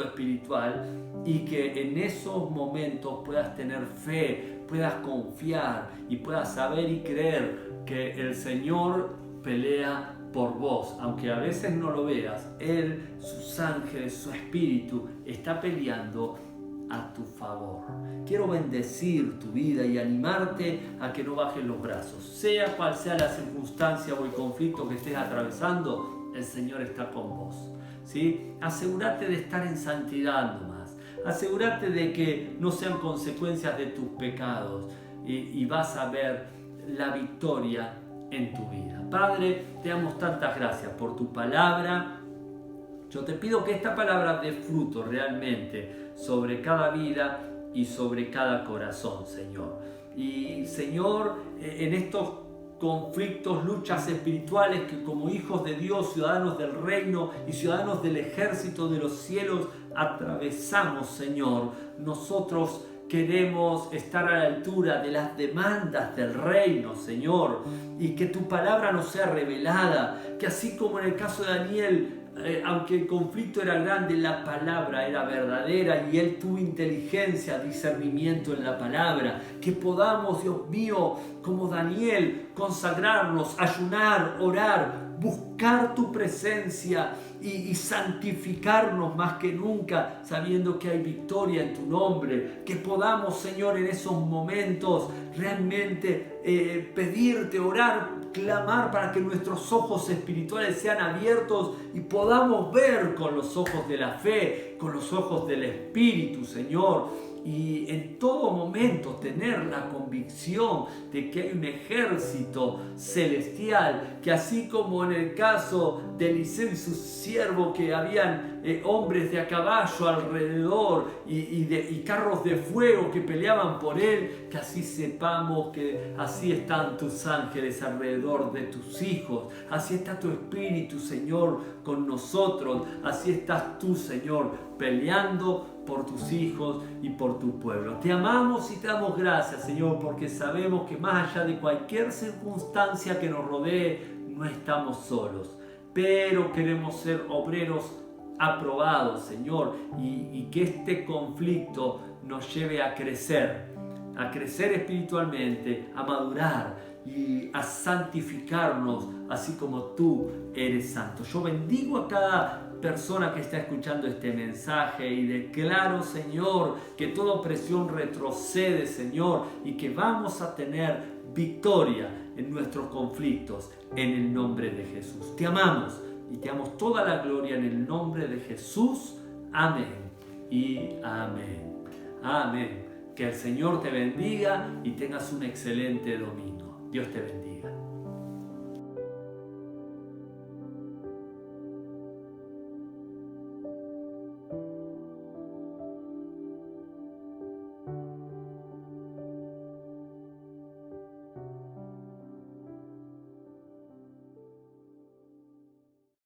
espiritual, y que en esos momentos puedas tener fe, puedas confiar y puedas saber y creer que el Señor pelea por vos, aunque a veces no lo veas. Él, sus ángeles, su espíritu está peleando a tu favor. Quiero bendecir tu vida y animarte a que no bajes los brazos. Sea cual sea la circunstancia o el conflicto que estés atravesando, el Señor está con vos, ¿sí? Asegúrate de estar en santidad nomás. Asegúrate de que no sean consecuencias de tus pecados, y vas a ver la victoria en tu vida. Padre, te damos tantas gracias por tu palabra. Yo te pido que esta palabra dé fruto realmente sobre cada vida y sobre cada corazón, Señor. Y, Señor, en estos conflictos, luchas espirituales que como hijos de Dios, ciudadanos del reino y ciudadanos del ejército de los cielos atravesamos, Señor, nosotros queremos estar a la altura de las demandas del reino, Señor, y que tu palabra nos sea revelada, que así como en el caso de Daniel, aunque el conflicto era grande, la palabra era verdadera y él tuvo inteligencia, discernimiento en la palabra. Que podamos, Dios mío, como Daniel, consagrarnos, ayunar, orar, buscar tu presencia y santificarnos más que nunca, sabiendo que hay victoria en tu nombre. Que podamos, Señor, en esos momentos realmente pedirte, orar, clamar para que nuestros ojos espirituales sean abiertos y podamos ver con los ojos de la fe, con los ojos del Espíritu, Señor, y en todo momento tener la convicción de que hay un ejército celestial, que así como en el caso de Eliseo y su siervo, que habían hombres de a caballo alrededor y carros de fuego que peleaban por él, que así sepamos que así están tus ángeles alrededor de tus hijos, así está tu Espíritu, Señor, con nosotros, así estás tú, Señor, peleando por tus hijos y por tu pueblo. Te amamos y te damos gracias, Señor, porque sabemos que más allá de cualquier circunstancia que nos rodee, no estamos solos, pero queremos ser obreros aprobados, Señor, y que este conflicto nos lleve a crecer espiritualmente, a madurar y a santificarnos, así como tú eres santo. Yo bendigo a cada persona que está escuchando este mensaje y declaro, Señor, que toda opresión retrocede, Señor, y que vamos a tener victoria en nuestros conflictos en el nombre de Jesús. Te amamos y te damos toda la gloria en el nombre de Jesús. Amén y amén. Amén. Que el Señor te bendiga y tengas un excelente domingo. Dios te bendiga.